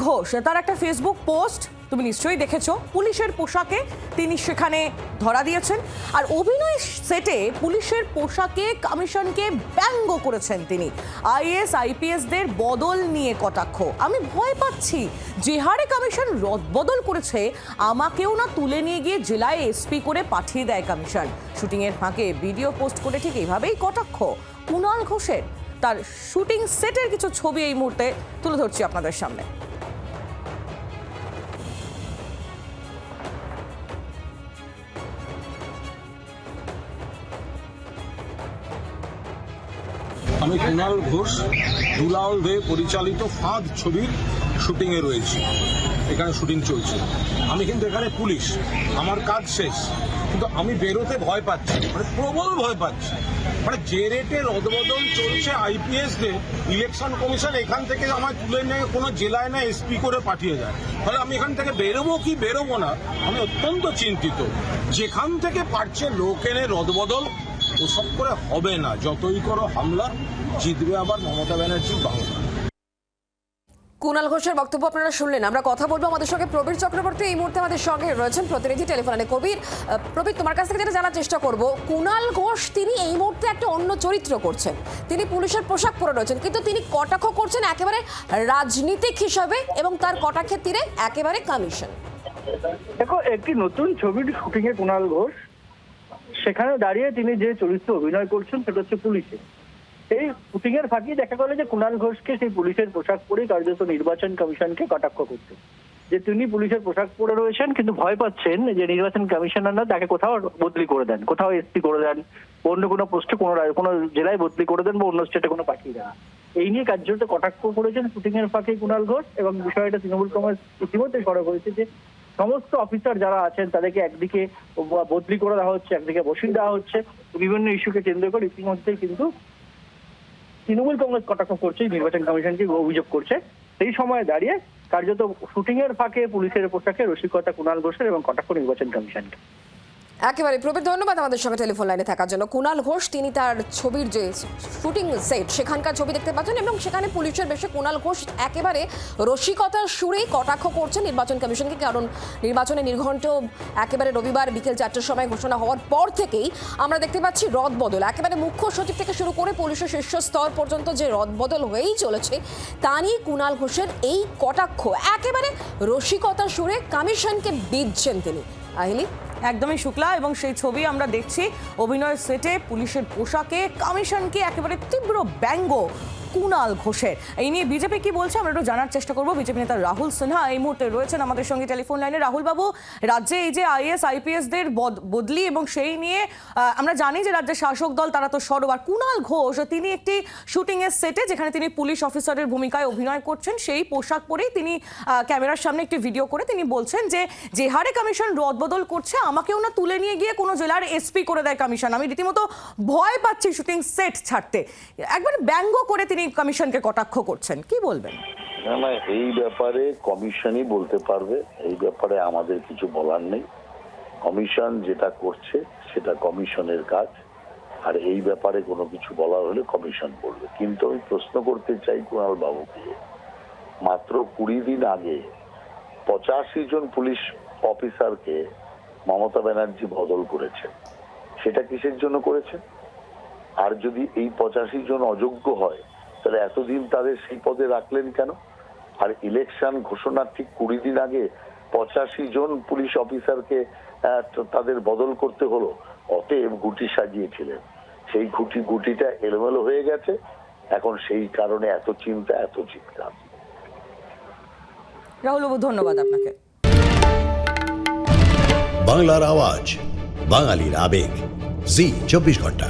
ঘোষ তার একটা Facebook post তুমি নিশ্চয়ই দেখেছো। পুলিশের পোশাকে তিনি সেখানে ধরা দিয়েছেন, আর অভিনয় সেটে পুলিশের পোশাকে কমিশনকে ব্যঙ্গ করেছেন তিনি। আইএস আইপিএসদের বদল নিয়ে কটাক্ষ। আমি ভয় পাচ্ছি, যে হারে কমিশন রদবদল করেছে আমাকেও না তুলে নিয়ে গিয়ে জেলায় এসপি করে পাঠিয়ে দেয় কমিশন। শুটিংয়ের ফাঁকে ভিডিও পোস্ট করে ঠিক এইভাবেই কটাক্ষ কুণাল ঘোষের। তার শুটিং সেটের কিছু ছবি এই মুহূর্তে তুলে ধরছি আপনাদের সামনে। আমি কুণাল ঘোষ দুলাল দে পরিচালিত ফাঁদ ছবির শুটিংয়ে রয়েছি। এখানে শুটিং চলছে, আমি কিন্তু এখানে পুলিশ, আমার কাজ শেষ, কিন্তু আমি বেরোতে ভয় পাচ্ছি, মানে প্রবল ভয় পাচ্ছি। মানে যে রেটে রদবদল চলছে আইপিএসদের, ইলেকশন কমিশন এখান থেকে আমায় তুলে নিয়ে কোনো জেলায় না এসপি করে পাঠিয়ে দেয়। ফলে আমি এখান থেকে বেরোবো কি বেরোবো না আমি অত্যন্ত চিন্তিত। যেখান থেকে পারছে লোক এনে রদবদল ওসব করে হবে না। যতই করো হামলা, জিতবে আবার মমতা ব্যানার্জির বাংলা। কুণাল ঘোষের বক্তব্য আপনারা শুনলেন। আমরা কথা বলবো আমাদের সঙ্গে প্রবীর চক্রবর্তী এই মুহূর্তে আমাদের সঙ্গে রয়েছেন প্রতিনিধি টেলিফোনে। প্রবীর, তোমার কাছ থেকে যেটা জানার চেষ্টা করব, কুণাল ঘোষ তিনি এই মুহূর্তে একটা অন্য চরিত্র করছেন, তিনি পুলিশের পোশাক পরে রয়েছেন, কিন্তু তিনি কটাক্ষ করছেন একেবারে রাজনীতিক হিসাবে এবং তার কটাক্ষের তীরে একেবারে কমিশন। দেখো, একটি নতুন ছবির শুটিং এ কুণাল ঘোষ সেখানে দাঁড়িয়ে তিনি যে চরিত্র অভিনয় করছেন সেটা হচ্ছে পুলিশে। এই শুটিং এর ফাঁকি দেখা গেল যে কুণাল ঘোষকে সেই পুলিশের পোশাক পরে কার্যত নির্বাচন কমিশনকে কটাক্ষ করতে, যে তিনি পুলিশের পোশাক পরে রয়েছেন কিন্তু ভয় পাচ্ছেন যে নির্বাচন কমিশনাররা তাকে কোথাও বদলি করে দেন, কোথাও এসপি করে দেন, অন্য কোনো পোস্টে কোনো জেলায় বদলি করে দেন বা অন্য স্টেটে কোনো পাঠিয়ে দেন। এই নিয়ে কার্যত কটাক্ষ করেছেন শুটিং এর ফাঁকে কুণাল ঘোষ। এবং বিষয়টা তৃণমূল কংগ্রেস ইতিমধ্যে সরব হয়েছে যে সমস্ত অফিসার যারা আছেন তাদেরকে একদিকে বদলি করে দেওয়া হচ্ছে, একদিকে বসিয়ে দেওয়া হচ্ছে। বিভিন্ন ইস্যুকে কেন্দ্র করে ইতিমধ্যেই কিন্তু তৃণমূল কংগ্রেস কটাক্ষ করছে, নির্বাচন কমিশনকে অভিযোগ করছে। সেই সময় দাঁড়িয়ে কার্যত শুটিং এর ফাঁকে পুলিশের পোশাকে রসিকতা কুণাল ঘোষের এবং কটাক্ষ নির্বাচন কমিশনকে। একেবারে প্রবীর, ধন্যবাদ আমাদের সঙ্গে টেলিফোন লাইনে থাকার জন্য। কুণাল ঘোষ তিনি তার ছবির যে শুটিং সেট সেখানকার ছবি দেখতে পাচ্ছেন এবং সেখানে পুলিশের বেশে কুণাল ঘোষ একেবারে রসিকতার সুরেই কটাক্ষ করছেন নির্বাচন কমিশনকে। কারণ নির্বাচনে নির্ঘণ্ট একেবারে রবিবার বিকেল 4টার সময় ঘোষণা হওয়ার পর থেকেই আমরা দেখতে পাচ্ছি রদবদল, একেবারে মুখ্য সচিব থেকে শুরু করে পুলিশের শীর্ষ স্তর পর্যন্ত যে রদবদল হয়েই চলেছে, তা নিয়ে কুণাল ঘোষের এই কটাক্ষ একেবারে রসিকতার সুরে কমিশনকে বিঁধছেন তিনি। আহিলি, একদমই শুক্লা, এবং সেই ছবি আমরা দেখছি অভিনয় সেটে পুলিশের পোশাকে কমিশনকে একেবারে তীব্র ব্যঙ্গ কুণাল ঘোষের। এই নিয়ে বিজেপি কি বলছে আমরা একটু জানার চেষ্টা করবো। বিজেপি নেতা রাহুল সিনহা এই মুহূর্তে রয়েছেন আমাদের সঙ্গে টেলিফোন লাইনে। রাহুল বাবু, রাজ্যে এই যে আইএস আইপিএসদের বদলি এবং সেই নিয়ে আমরা জানি যে রাজ্যের শাসক দল তারা তো সরব, আর কুণাল ঘোষ তিনি একটি শুটিং এর সেটে যেখানে তিনি পুলিশ অফিসারের ভূমিকায় অভিনয় করছেন, সেই পোশাক পরেই তিনি ক্যামেরার সামনে একটি ভিডিও করে তিনি বলছেন যে হারে কমিশন রদবদল করছে আমাকেও না তুলে নিয়ে গিয়ে কোনো জেলার এসপি করে দেয় কমিশন। আমি রীতিমতো ভয় পাচ্ছি শুটিং সেট ছাড়তে। একবার ব্যঙ্গ করে তিনি কমিশনকে কটাক্ষ করছেন, কি বলবেন? না, এই ব্যাপারে কমিশনই বলতে পারবে, এই ব্যাপারে আমাদের কিছু বলার নেই। কমিশন যেটা করছে সেটা কমিশনের কাজ, আর এই ব্যাপারে কোনো কিছু বলার হলে কমিশন বলবে। কিন্তু আমি প্রশ্ন করতে চাই কুণাল বাবুকে, মাত্র 20 দিন আগে 85 জন পুলিশ অফিসারকে মমতা ব্যানার্জি বদল করেছেন, সেটা কিসের জন্য করেছেন? আর যদি এই 85 জন অযোগ্য হয় তাহলে এতদিন তাদের সেই পদে রাখলেন কেন? আর ইলেকশন ঘোষণার ঠিক 20 দিন আগে 85 জন পুলিশ অফিসারকে তাদের বদল করতে হলো। অতএব গুটি সাজিয়েছিলেন, সেই গুটিটা এলোমেলো হয়ে গেছে, এখন সেই কারণে এত চিন্তা, এত চিৎকার। রাহুল বাবু, ধন্যবাদ আপনাকে। বাংলার আওয়াজ, বাঙালির আবেগ, জি 24 ঘন্টা।